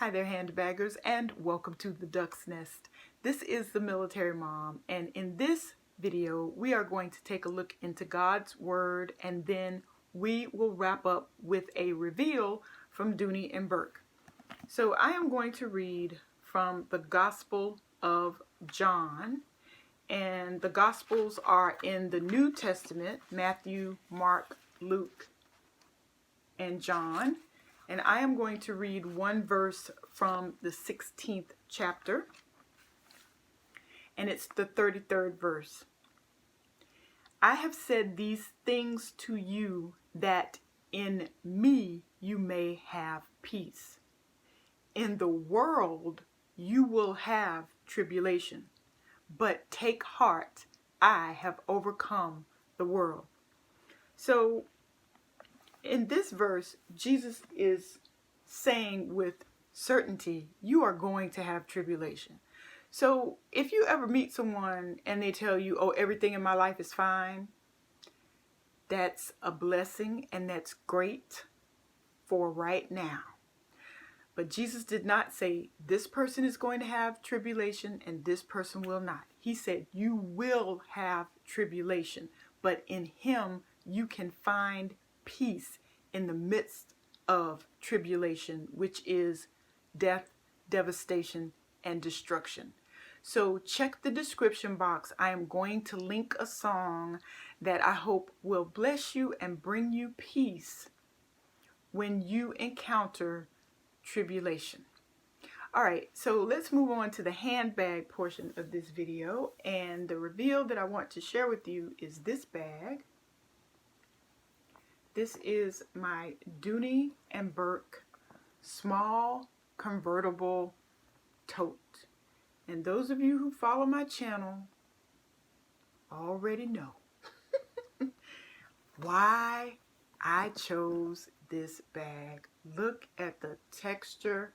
Hi there, handbaggers, and welcome to the Duck's Nest. This is the Military Mom, and in this video, we are going to take a look into God's Word, and then we will wrap up with a reveal from Dooney and Bourke. So I am going to read from the Gospel of John, and the Gospels are in the New Testament: Matthew, Mark, Luke, and John. And I am going to read one verse from the 16th chapter, and it's the 33rd verse. I have said these things to you that in me you may have peace. In the world you will have tribulation, but take heart, I have overcome the world. So in this verse, Jesus is saying with certainty, you are going to have tribulation. So if you ever meet someone and they tell you, oh, everything in my life is fine, that's a blessing and that's great for right now. But Jesus did not say this person is going to have tribulation and this person will not. He said you will have tribulation, but in him you can find peace in the midst of tribulation, which is death, devastation, and destruction. So check the description box. I am going to link a song that I hope will bless you and bring you peace when you encounter tribulation. All right, so let's move on to the handbag portion of this video, and the reveal that I want to share with you is this bag. This is my Dooney and Bourke small convertible tote. And those of you who follow my channel already know why I chose this bag. Look at the texture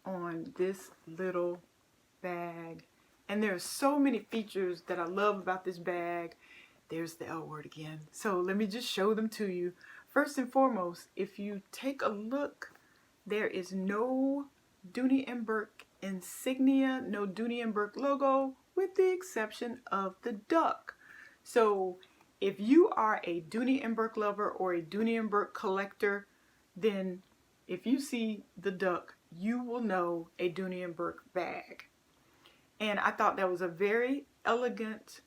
on this little bag. And there's so many features that I love about this bag. There's the L word again. So let me just show them to you. First and foremost, if you take a look, there is no Dooney and Bourke insignia, no Dooney and Bourke logo, with the exception of the duck. So if you are a Dooney and Bourke lover or a Dooney and Bourke collector, then if you see the duck, you will know a Dooney and Bourke bag. And I thought that was a very elegant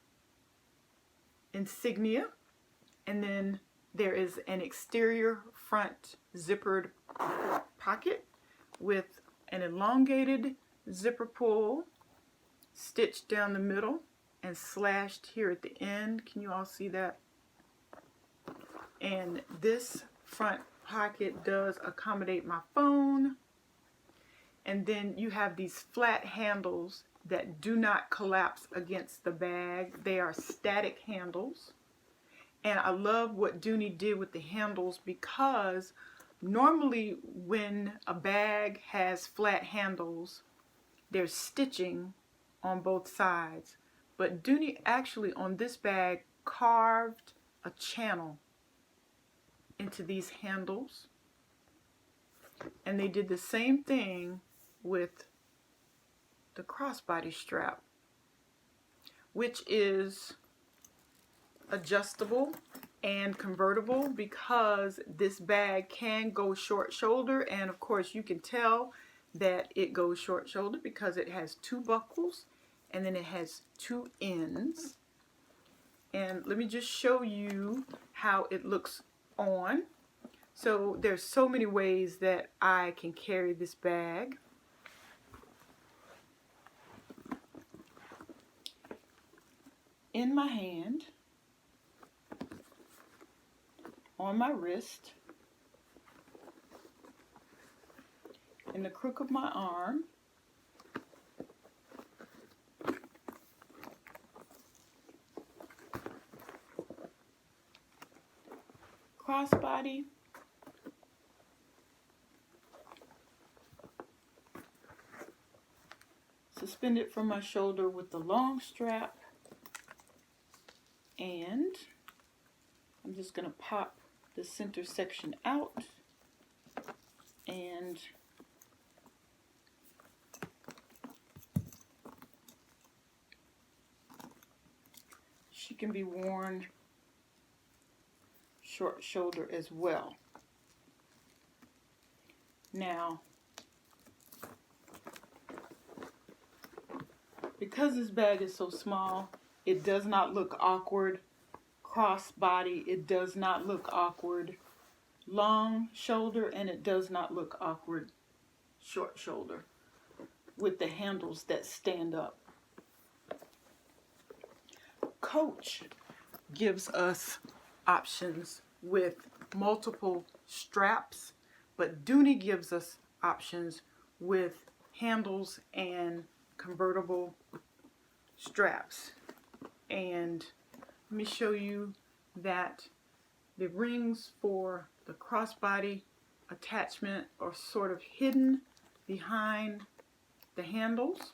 insignia. And then there is an exterior front zippered pocket with an elongated zipper pull stitched down the middle and slashed here at the end. Can you all see that? And this front pocket does accommodate my phone. And then you have these flat handles that do not collapse against the bag. They are static handles. And I love what Dooney did with the handles, because normally when a bag has flat handles, there's stitching on both sides. But Dooney actually on this bag carved a channel into these handles. And they did the same thing with the crossbody strap, which is adjustable and convertible, because this bag can go short shoulder, and of course you can tell that it goes short shoulder because it has two buckles and then it has two ends. And let me just show you how it looks on. So there's so many ways that I can carry this bag. In my hand, on my wrist, in the crook of my arm, crossbody, suspended from my shoulder with the long strap, and I'm just going to pop the center section out and she can be worn short shoulder as well. Now, because this bag is so small, it does not look awkward. Cross body, it does not look awkward. Long shoulder, and it does not look awkward. Short shoulder with the handles that stand up. Coach gives us options with multiple straps, but Dooney gives us options with handles and convertible straps. And let me show you that the rings for the crossbody attachment are sort of hidden behind the handles.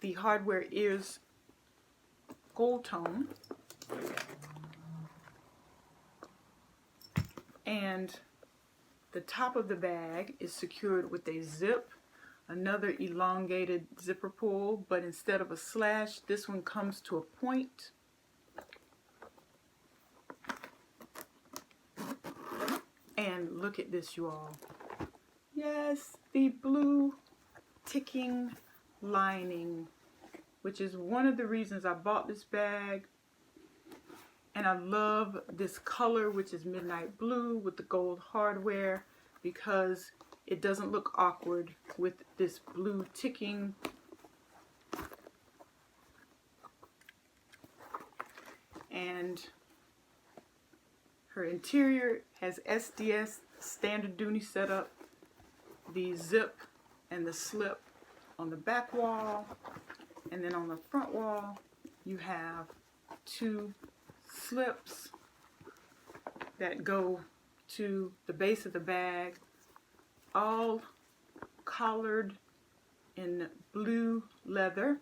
The hardware is gold tone, and the top of the bag is secured with a zip, another elongated zipper pull, but instead of a slash, this one comes to a point. And look at this, you all. Yes, the blue ticking lining, which is one of the reasons I bought this bag. And I love this color, which is midnight blue with the gold hardware, because it doesn't look awkward with this blue ticking. And her interior has SDS, standard Dooney setup, the zip and the slip on the back wall, and then on the front wall you have two slips that go to the base of the bag, all collared in blue leather,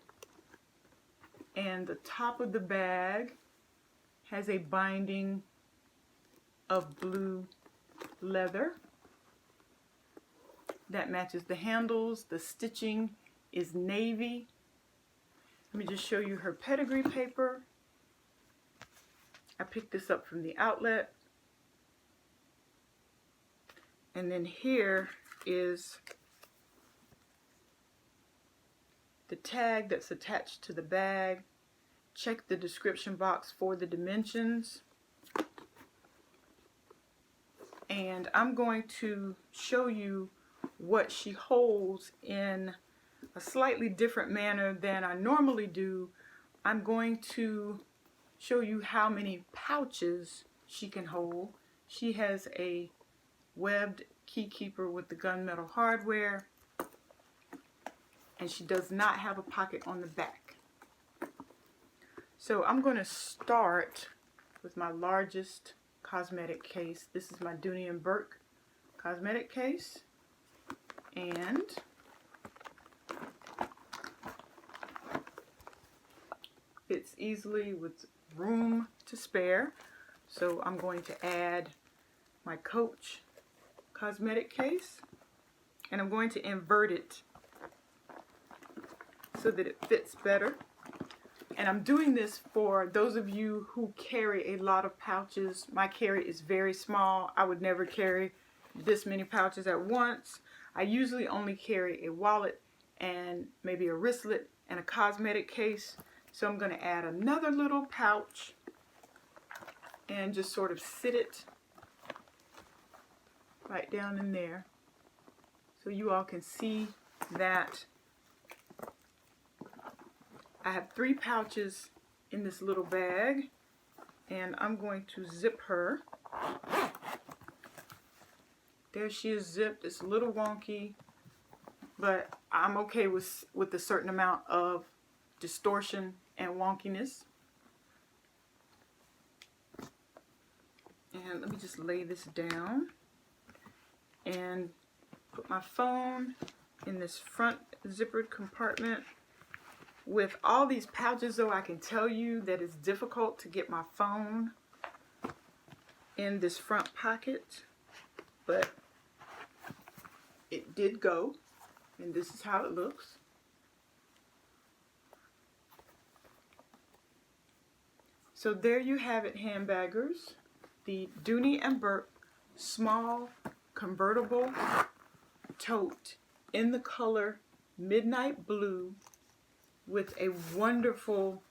and the top of the bag has a binding of blue leather that matches the handles. The stitching is navy. Let me just show you her pedigree paper. I picked this up from the outlet. And then here is the tag that's attached to the bag. Check the description box for the dimensions. And I'm going to show you what she holds in a slightly different manner than I normally do. I'm going to show you how many pouches she can hold. She has a webbed key keeper with the gunmetal hardware, and she does not have a pocket on the back. So I'm going to start with my largest cosmetic case. This is my Dooney and Bourke cosmetic case, and fits easily with room to spare. So I'm going to add my Coach cosmetic case, and I'm going to invert it so that it fits better. And I'm doing this for those of you who carry a lot of pouches. My carry is very small. I would never carry this many pouches at once. I usually only carry a wallet and maybe a wristlet and a cosmetic case. So I'm going to add another little pouch and just sort of sit it right down in there so you all can see that I have 3 pouches in this little bag, and I'm going to zip her. There she is zipped. It's a little wonky, but I'm okay with a certain amount of distortion and wonkiness. And let me just lay this down and put my phone in this front zippered compartment. With all these pouches though, I can tell you that it's difficult to get my phone in this front pocket, but it did go, and this is how it looks. So there you have it, handbaggers. The Dooney and Bourke small convertible tote in the color midnight blue with a wonderful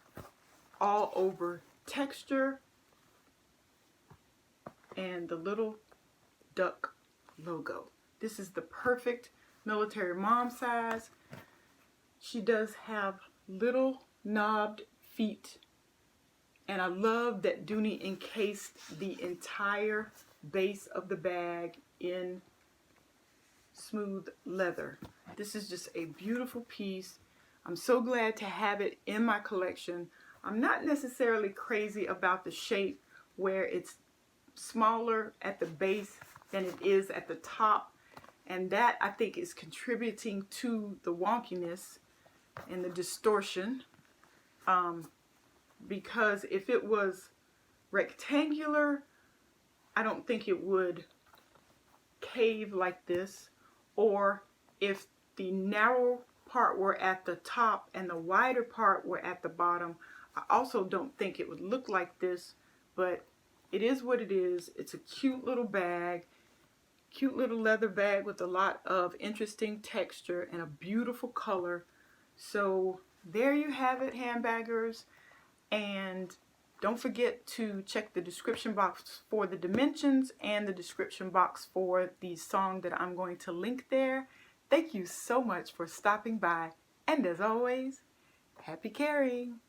all over texture and the little duck logo. This is the perfect military mom size. She does have little knobbed feet, and I love that Dooney encased the entire base of the bag in smooth leather. This is just a beautiful piece. I'm so glad to have it in my collection. I'm not necessarily crazy about the shape where it's smaller at the base than it is at the top, and that I think is contributing to the wonkiness and the distortion, because if it was rectangular, I don't think it would cave like this, or if the narrow part were at the top and the wider part were at the bottom, I also don't think it would look like this. But it is what it is. It's a cute little bag, cute little leather bag with a lot of interesting texture and a beautiful color. So there you have it, handbaggers. And don't forget to check the description box for the dimensions and the description box for the song that I'm going to link there. Thank you so much for stopping by, and as always, happy carrying!